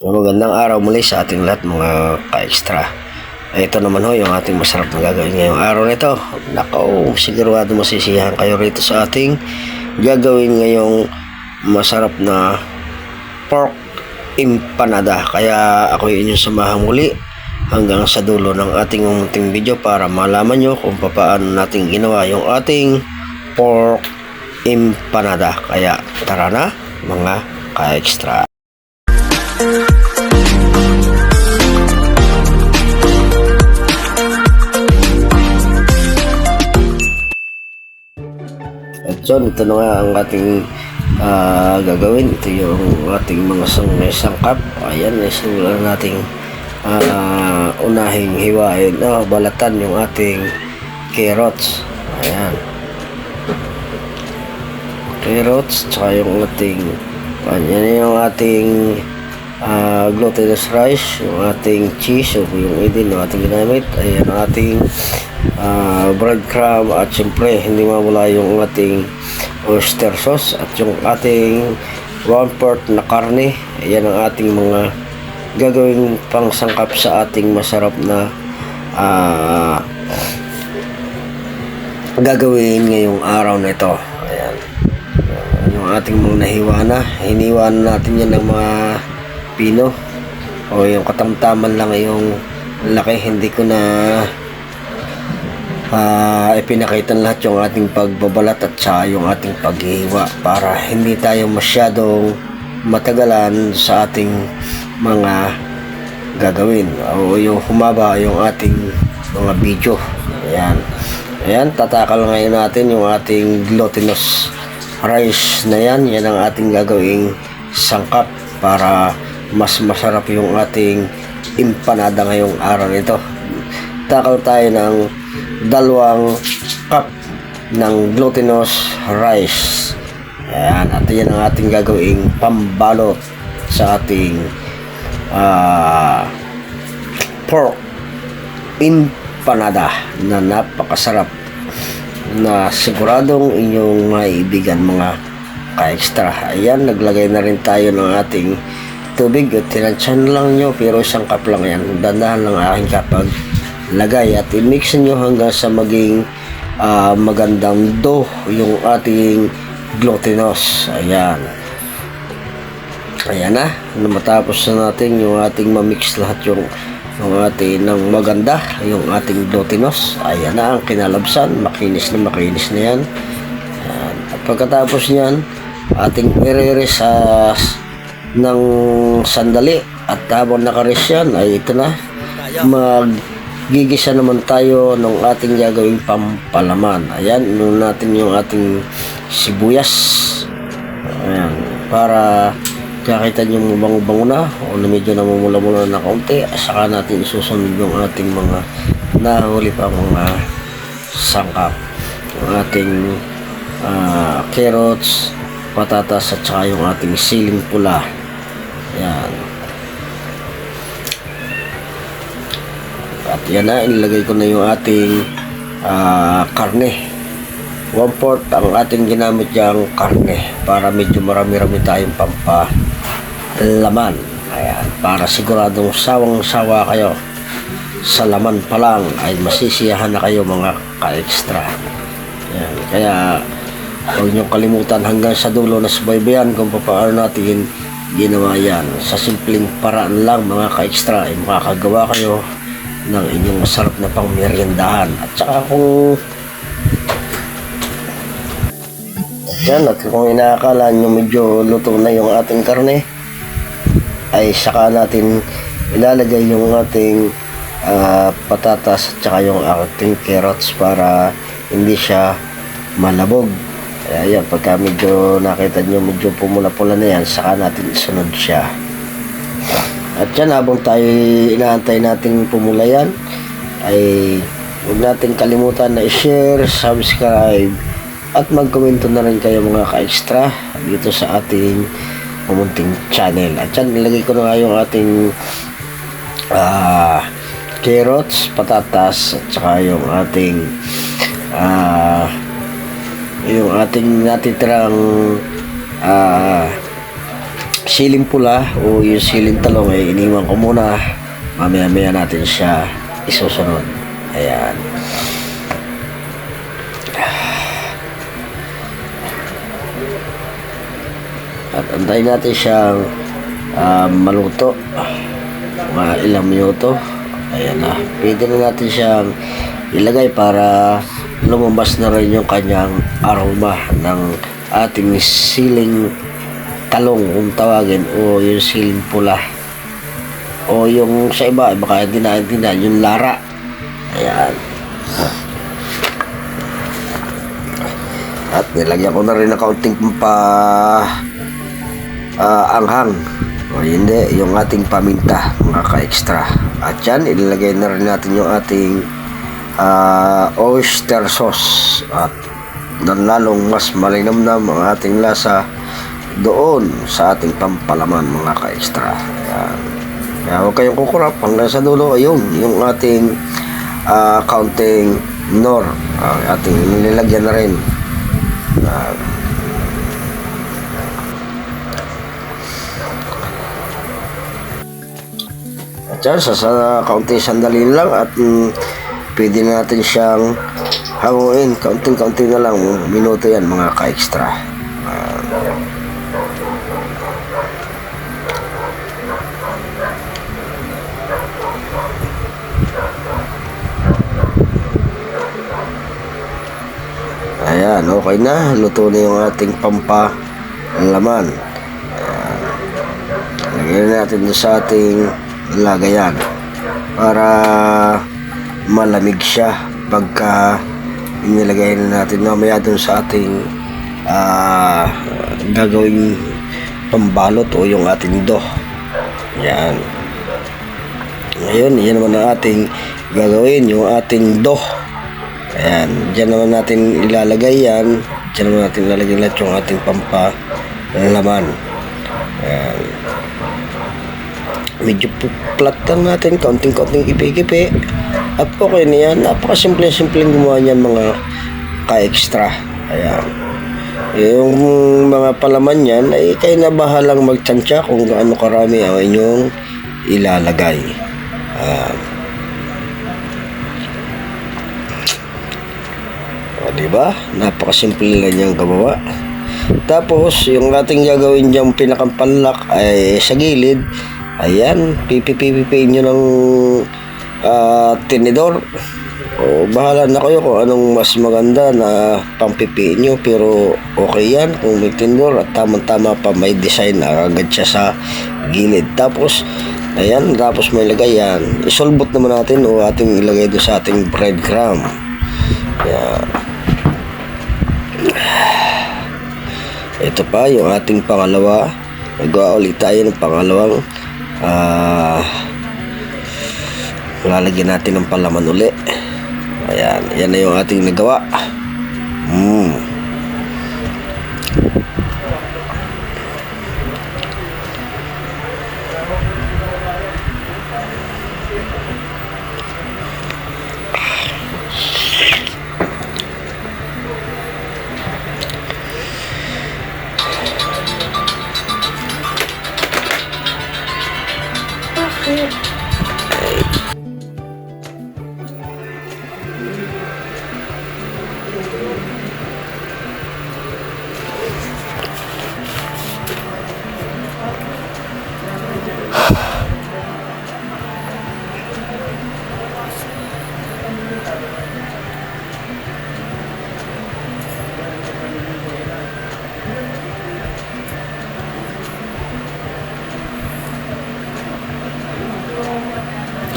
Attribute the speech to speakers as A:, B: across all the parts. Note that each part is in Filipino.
A: Magandang araw muli sa ating lahat mga ka-extra. Ito naman ho yung ating masarap na gagawin ngayong araw nito. Nako, sigurado masisiyahan kayo rito sa ating gagawin ngayong masarap na pork empanada. Kaya ako inyong samahan muli hanggang sa dulo ng ating munting video para malaman nyo kung paano natin ginawa yung ating pork empanada. Kaya tara na mga ka-extra. At yun, ito na nga ang ating gagawin. Ito yung ating mga sangkap. Ayan, simulan nating unahing hiwain. Balatan yung ating carrots. Ayan. Carrots, tsaka yung ating yan yung ating glutinous rice, yung ating cheese, yung idin, yung ating ginamit. Ayan ang ating breadcrumb at siyempre hindi mawala yung ating oyster sauce at yung ating 1/4 na karne. Ayan ang ating mga gagawing pangsangkap sa ating masarap na gagawin ngayong araw na ito. Ayan yung ating mga hiniwa na natin yan ng mga pino o yung katamtaman lang yung laki. Hindi ko na ipinakita lahat yung ating pagbabalat at saka yung ating paghihiwa para hindi tayo masyadong matagalan sa ating mga gagawin o yung humaba yung ating mga video. Ayan, tatakal ngayon natin yung ating glutinous rice na yan. Yan ang ating gagawing sangkap para mas masarap yung ating empanada ngayong araw nito. Takal tayo ng 2 cup ng glutinous rice. Ayan, at yan ang ating gagawing pambalot sa ating pork empanada na napakasarap na siguradong inyong maibigan mga ka-extra. Ayan, naglagay na rin tayo ng ating tubig at tinansyan lang nyo pero isang cup lang yan. Dandahan lang aking kapag lagay at i-mix nyo hanggang sa maging magandang dough yung ating glutinous. Ayan na, matapos na natin yung ating ma-mix lahat yung ating ng maganda yung ating glutinous. Ayan na ang kinalabsan, makinis na yan. Ayan. At pagkatapos nyan ating i-rest ng sandali at habang naka-rest yan ay ito na, gigisa naman tayo ng ating gagawing pampalaman. Ayan, inuun natin yung ating sibuyas. Ayan, para kakita nyo mabango-bango na o na medyo namumula-mula na kaunti. Saka natin isusunod yung ating mga nahuli pa mga sangkap. Yung ating carrots, patatas at saka yung ating siling pula. Ayan. At yan na, inilagay ko na yung ating karne. 1/4 ang ating ginamit yung karne para medyo marami-rami tayong pampalaman. Ayan, para siguradong sawang-sawa kayo sa laman pa lang ay masisiyahan na kayo mga ka-extra. Ayan, kaya huwag nyo kalimutan hanggang sa dulo na subaybayan kung paano natin ginawa yan. Sa simpleng paraan lang mga ka-extra ay makakagawa kayo ng inyong masarap na pang meriendahan. At saka kung inaakala nyo medyo luto na yung ating karne ay saka natin ilalagay yung ating patatas at saka yung ating carrots para hindi siya malabog. Ayan, pagka medyo nakita nyo medyo pumula-pula na yan, saka natin isunod siya. At yan, habang tayo inaantay natin pumula yan ay huwag natin kalimutan na i-share, subscribe at mag-komento na rin kayo mga ka-extra dito sa ating pumunting channel. At yan, nilagay ko na nga yung ating carrots, patatas at saka yung ating natitirang siling pula o yung siling talong ay iniwan ko muna. Mamaya-maya natin siya isusunod. Ayan. At antayin natin siyang maluto. Mga ilang minuto. Ayan na. Pwede na natin siyang ilagay para lumabas na rin yung kanyang aroma ng ating siling talong kung tawagin, o yung siling pula, o yung sa iba baka hindi na yung lara. Ayan. At nilagyan ko na rin ng kaunting anghang, o hindi, yung ating paminta, mga ka-extra. At yan, ilalagay na rin natin yung ating oyster sauce, at lalong mas malinamnam ang ating lasa doon sa ating pampalaman, mga ka-extra. Ayan. Kaya huwag kayong kukurap hanggang sa dulo. Ayun, yung ating kaunting nor, ating nilagyan na rin. At yan, sa kaunting sandali lang, at pwede na natin siyang hanguin. Kaunting-kaunting na lang, minuto yan, mga ka-extra. Ayan, okay na. Luto na yung ating pampalaman. Lagyan natin sa ating lagayan para malamig siya pagka inilagay na natin mamaya dun sa ating gagawing pambalot o yung ating dough. Yan. Ngayon, yan naman ang ating gagawin, yung ating dough. Ayan, dyan naman natin ilalagay yan. Dyan naman natin ilalagay lahat yung ating pampalaman. Ayan. Medyo plat lang natin, kaunting-kaunting ipi-ipi. At okay na yan. Napakasimple-simpleng gumawa niyan, mga ka-extra. Ayan. Yung mga palaman yan ay kayo na bahalang magtansya kung gaano karami ang inyong ilalagay. Ayan. Diba? Napakasimple lang niyang gawa. Tapos, yung ating gagawin diyang pinakampalak ay sa gilid. Ayan, pipipipipiin nyo ng tinidor. O, bahala na kayo kung anong mas maganda na pampipiin nyo. Pero, okay yan kung may tinidor at tamang-tama pa may design na agad siya sa gilid. Tapos, ayan, tapos may lagay yan. Isolbot naman natin o ating ilagay doon sa ating breadcrumb. Ayan. Ito pa yung ating pangalawa. Nagawa ulit tayo ng pangalawang lalagyan natin ng palaman uli. Ayan, yan na yung ating nagawa.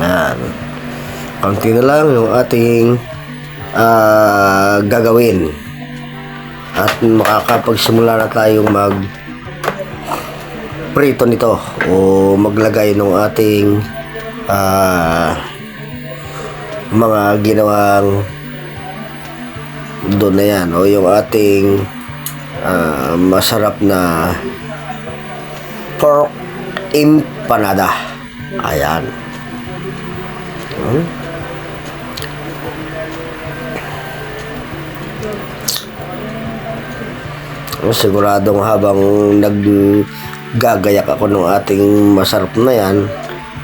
A: Yan. Konti na lang yung ating gagawin. At makakapagsimula na tayong prito nito o maglagay ng ating mga ginawang doon na yan, o yung ating masarap na pork empanada. Ayan. Siguradong habang gagayak ako ng ating masarap na yan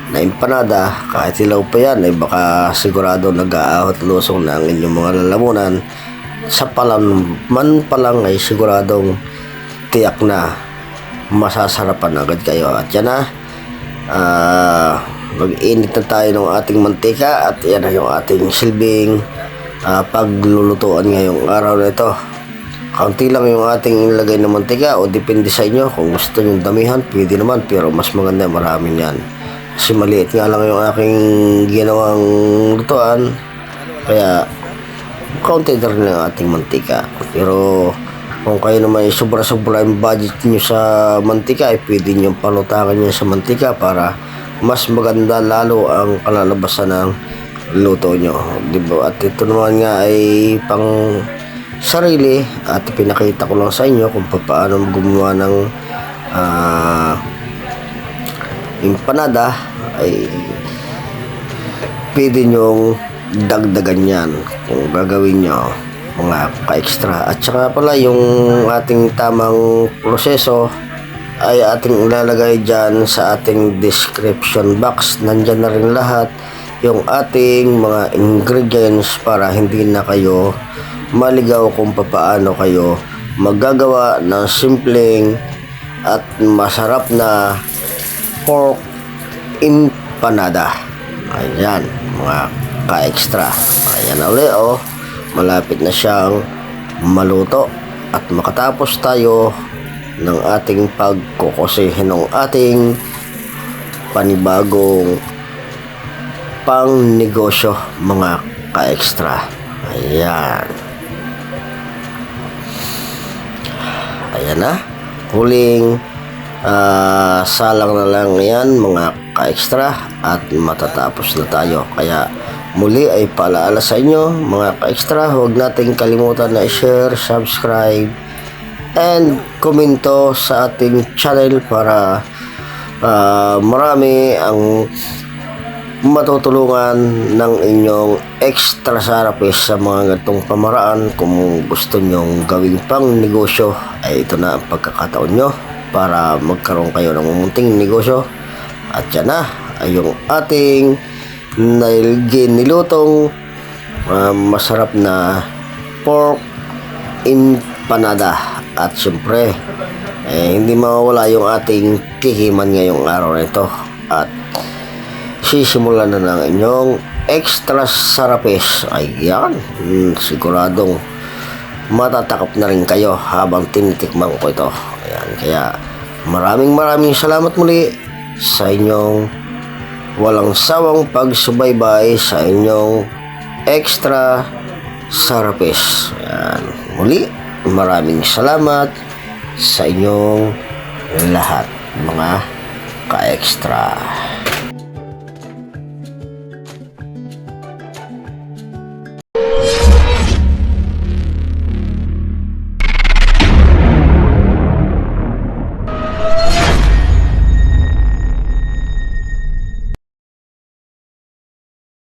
A: na empanada. Kahit hilaw pa yan ay baka sigurado nag-aahot lusong na ang inyong mga lalamunan. Sa palaman pa lang ay siguradong tiyak na masasarapan agad kayo. At yan na, mag-init na tayo ng ating mantika at yan na yung ating silbing paglulutuan ngayong araw na ito. Kaunti lang yung ating ilagay na mantika o depende sa inyo. Kung gusto nyo damihan, pwede naman, pero mas maganda maraming yan. Kasi maliit nga lang yung aking ginawang lutuan, kaya kaunti na rin ang ating mantika. Pero kung kayo naman ay sobra-sobra yung budget nyo sa mantika, ay pwede nyo palutakan nyo sa mantika para mas maganda lalo ang kalalabasan ng luto nyo, diba? At ito naman nga ay pang sarili at pinakita ko lang sa inyo kung paano gumawa ng empanada. Ay pwede nyong dagdagan yan kung gagawin nyo mga ka-extra. At saka pala yung ating tamang proseso ay ating ilalagay dyan sa ating description box. Nandyan na rin lahat yung ating mga ingredients para hindi na kayo maligaw kung paano kayo maggagawa ng simpleng at masarap na pork empanada. Ayan mga ka-extra. Ayan na ulit, oh, malapit na siyang maluto at makatapos tayo ng ating pagkukusihin ng ating panibagong pang negosyo mga ka-extra. Ayan. Ayan na, huling salang na lang yan mga ka-extra at matatapos na tayo. Kaya muli ay paalaala sa inyo mga ka-extra, huwag nating kalimutan na i-share, subscribe and komento sa ating channel para marami ang matutulungan ng inyong extra sarapes sa mga ganitong pamaraan. Kung gusto nyong gawing pang negosyo, ay ito na ang pagkakataon nyo para magkaroon kayo ng munting negosyo. At yan na ay yung ating nilutong masarap na pork empanada. At syempre hindi mawawala yung ating tikiman ngayong araw na ito. At sisimulan na ng inyong extra sarapes. Ayan, siguradong matatakap na rin kayo habang tinitikman ko ito. Ayan, kaya maraming salamat muli sa inyong walang sawang pagsubaybay sa inyong extra sarapes. Ayan, muli maraming salamat sa inyong lahat mga ka-extra.